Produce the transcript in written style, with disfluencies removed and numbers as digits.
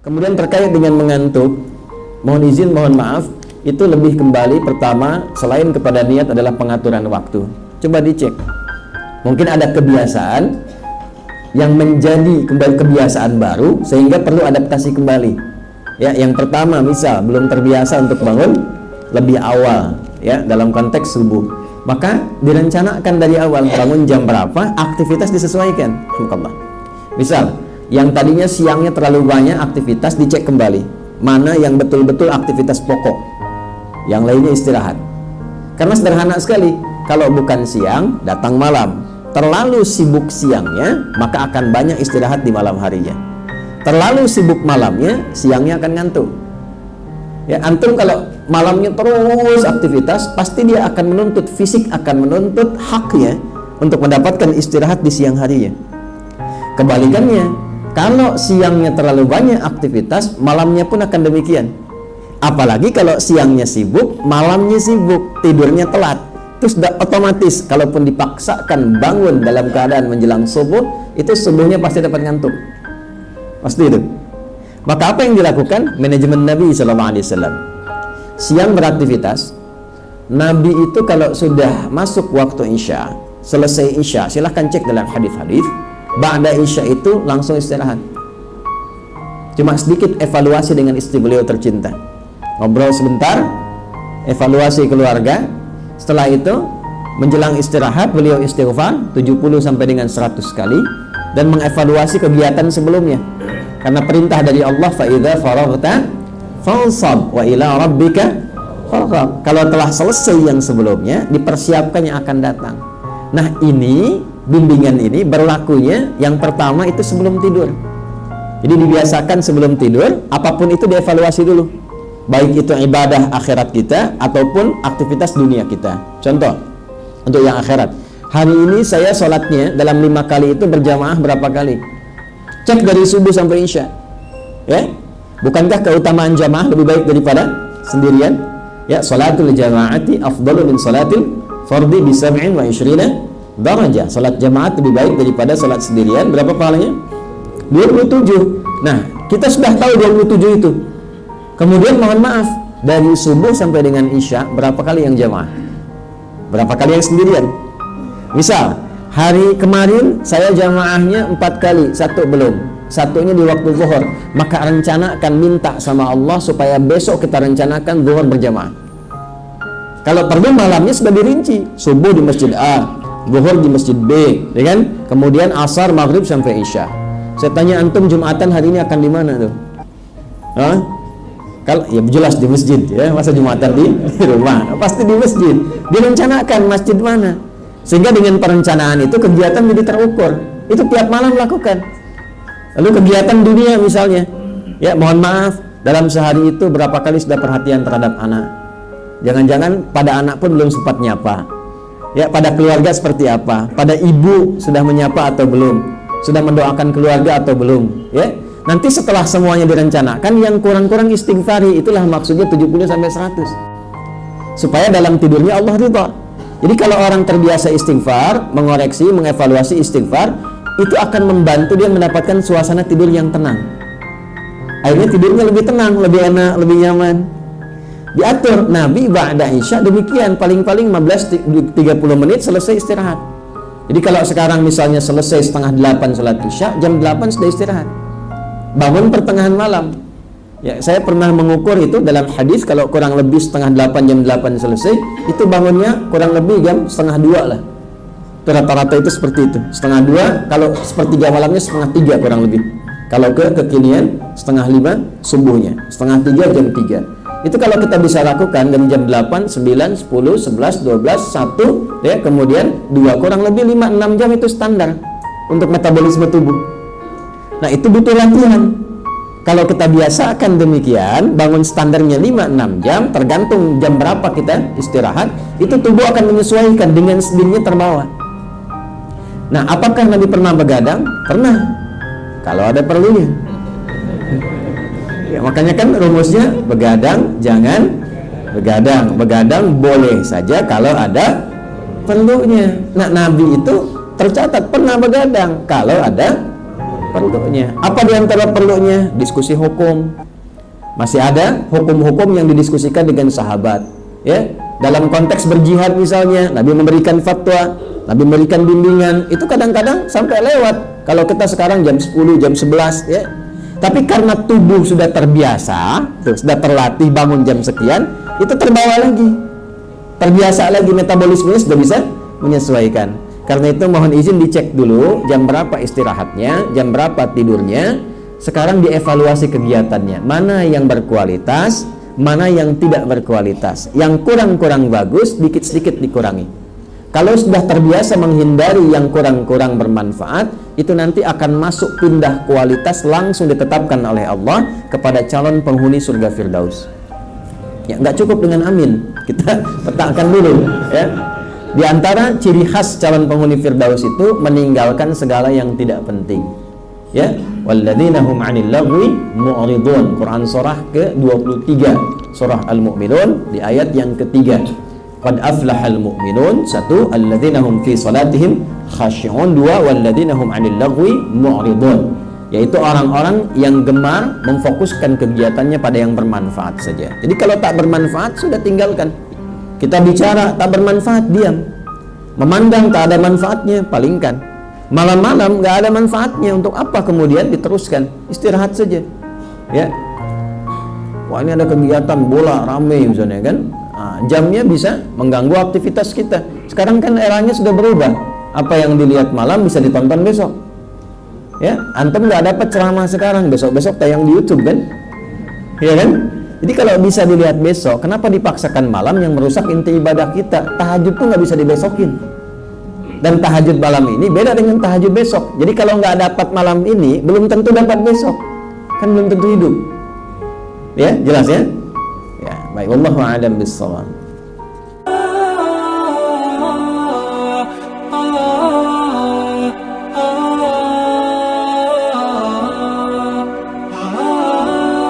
Kemudian terkait dengan mengantuk, mohon izin, mohon maaf, itu lebih kembali pertama selain kepada niat adalah pengaturan waktu. Coba dicek. Mungkin ada kebiasaan yang menjadi kembali kebiasaan baru sehingga perlu adaptasi kembali. Ya, yang pertama misal belum terbiasa untuk bangun lebih awal, ya, dalam konteks subuh. Maka direncanakan dari awal bangun jam berapa, aktivitas disesuaikan. Misal yang tadinya siangnya terlalu banyak aktivitas, dicek kembali mana yang betul-betul aktivitas pokok, yang lainnya istirahat. Karena sederhana sekali, kalau bukan siang datang malam. Terlalu sibuk siangnya maka akan banyak istirahat di malam harinya. Terlalu sibuk malamnya, siangnya akan ngantuk. Ya, antum kalau malamnya terus aktivitas, pasti dia akan menuntut, fisik akan menuntut haknya untuk mendapatkan istirahat di siang harinya. Kebalikannya, kalau siangnya terlalu banyak aktivitas, malamnya pun akan demikian. Apalagi kalau siangnya sibuk, malamnya sibuk, tidurnya telat. Terus otomatis kalaupun dipaksakan bangun dalam keadaan menjelang subuh, itu subuhnya pasti dapat ngantuk. Pasti itu. Maka apa yang dilakukan manajemen Nabi SAW? Siang beraktivitas. Nabi itu kalau sudah masuk waktu Isya, selesai Isya, silahkan cek dalam hadis-hadis, ba'da Isya itu langsung istirahat. Cuma sedikit evaluasi dengan istri beliau tercinta, ngobrol sebentar, evaluasi keluarga. Setelah itu menjelang istirahat beliau istighfar 70 sampai dengan 100 kali dan mengevaluasi kegiatan sebelumnya. Karena perintah dari Allah, fa idza faraghta fansab wa ila rabbika farghab. Kalau telah selesai yang sebelumnya, dipersiapkan yang akan datang. Nah, ini bimbingan ini berlakunya yang pertama itu sebelum tidur. Jadi dibiasakan sebelum tidur, apapun itu dievaluasi dulu. Baik itu ibadah akhirat kita ataupun aktivitas dunia kita. Contoh, untuk yang akhirat, hari ini saya sholatnya dalam 5 kali itu berjamaah berapa kali? Cek dari subuh sampai Isya. Ya, bukankah keutamaan jamaah lebih baik daripada sendirian? Ya, sholatul jamaati afdalu min sholatil fardhi bi 27 darajah. Salat jamaah lebih baik daripada salat sendirian. Berapa pahalanya? 27. Nah, kita sudah tahu 27 itu. Kemudian mohon maaf, dari subuh sampai dengan Isya berapa kali yang jamaah? Berapa kali yang sendirian? Misal hari kemarin saya jamaahnya 4 kali, 1 belum, satunya di waktu zuhur. Maka rencanakan, minta sama Allah supaya besok kita rencanakan zuhur berjamaah. Kalau perlu malamnya sudah dirinci, subuh di masjid A, zuhur di masjid B, ya kan? Kemudian asar, maghrib sampai Isya. Saya tanya antum Jumatan hari ini akan di mana tuh? Hah? Kalau ya jelas di masjid, ya, masa Jumatan di rumah? Pasti di masjid. Direncanakan masjid mana? Sehingga dengan perencanaan itu kegiatan jadi terukur. Itu tiap malam lakukan. Lalu kegiatan dunia misalnya, ya mohon maaf, dalam sehari itu berapa kali sudah perhatian terhadap anak? Jangan-jangan pada anak pun belum sempat nyapa. Ya, pada keluarga seperti apa? Pada ibu sudah menyapa atau belum? Sudah mendoakan keluarga atau belum? Ya. Nanti setelah semuanya direncanakan, yang kurang-kurang istighfari, itulah maksudnya 70 sampai 100. Supaya dalam tidurnya Allah ridha. Jadi kalau orang terbiasa istighfar, mengoreksi, mengevaluasi istighfar, itu akan membantu dia mendapatkan suasana tidur yang tenang. Akhirnya tidurnya lebih tenang, lebih enak, lebih nyaman. Diatur Nabi ba'da Isya demikian, paling-paling 15-30 menit selesai istirahat. Jadi kalau sekarang misalnya selesai setengah 8 salat Isya, jam 8 sudah istirahat. Bangun pertengahan malam. Ya, saya pernah mengukur itu dalam hadis, kalau kurang lebih setengah 8, jam 8 selesai, itu bangunnya kurang lebih jam setengah 2 lah. Rata-rata itu seperti itu, setengah 2. Kalau sepertiga malamnya setengah 3 kurang lebih. Kalau kekinian setengah 5 subuhnya, setengah 3 jam 3. Itu kalau kita bisa lakukan dari jam 8, 9, 10, 11, 12, 1, ya, kemudian 2, kurang lebih 5-6 jam itu standar untuk metabolisme tubuh. Nah, itu butuh latihan. Kalau kita biasakan demikian, bangun standarnya 5-6 jam, tergantung jam berapa kita istirahat, itu tubuh akan menyesuaikan dengan sendirinya terbawa. Nah, apakah Nabi pernah begadang? Pernah, kalau ada perlunya. Ya, makanya kan rumusnya begadang jangan begadang. Begadang boleh saja kalau ada perlunya. Nah, Nabi itu tercatat pernah begadang kalau ada perlunya. Apa di antara perlunya? Diskusi hukum. Masih ada hukum-hukum yang didiskusikan dengan sahabat, ya. Dalam konteks berjihad misalnya, Nabi memberikan fatwa, Nabi memberikan bimbingan, itu kadang-kadang sampai lewat. Kalau kita sekarang jam 10, jam 11, ya. Tapi karena tubuh sudah terbiasa, sudah terlatih bangun jam sekian, itu terbawa lagi. Terbiasa lagi, metabolismenya sudah bisa menyesuaikan. Karena itu mohon izin dicek dulu jam berapa istirahatnya, jam berapa tidurnya. Sekarang dievaluasi kegiatannya, mana yang berkualitas, mana yang tidak berkualitas. Yang kurang-kurang bagus, dikit-sedikit dikurangi. Kalau sudah terbiasa menghindari yang kurang-kurang bermanfaat, itu nanti akan masuk pindah kualitas, langsung ditetapkan oleh Allah kepada calon penghuni surga Firdaus. Ya, nggak cukup dengan amin, kita petakan dulu, ya. Di antara ciri khas calon penghuni Firdaus itu meninggalkan segala yang tidak penting. Ya, walladzina hum 'anil lagwi mu'ridun. Quran surah ke-23, surah Al-Mu'minun di ayat yang ketiga. Qad aflahal mu'minun, satu, alladzina hum fi salatihim khashi'un, dua, walladzina hum 'anil lagwi mu'ridun, yaitu orang-orang yang gemar memfokuskan kegiatannya pada yang bermanfaat saja. Jadi kalau tak bermanfaat sudah tinggalkan. Kita bicara tak bermanfaat, diam. Memandang tak ada manfaatnya, palingkan. Malam-malam nggak ada manfaatnya, untuk apa kemudian diteruskan? Istirahat saja, ya. Wah, ini ada kegiatan bola rame misalnya kan, jamnya bisa mengganggu aktivitas kita. Sekarang kan eranya sudah berubah, apa yang dilihat malam bisa ditonton besok, ya. Antum nggak dapat ceramah sekarang, besok-besok tayang di YouTube kan, ya kan. Jadi kalau bisa dilihat besok, kenapa dipaksakan malam yang merusak inti ibadah kita? Tahajud tuh nggak bisa dibesokin. Dan tahajud malam ini beda dengan tahajud besok. Jadi kalau nggak dapat malam ini, belum tentu dapat besok. Kan belum tentu hidup. Ya, jelas ya? Ya, baik. Wallahu a'lam bishawab.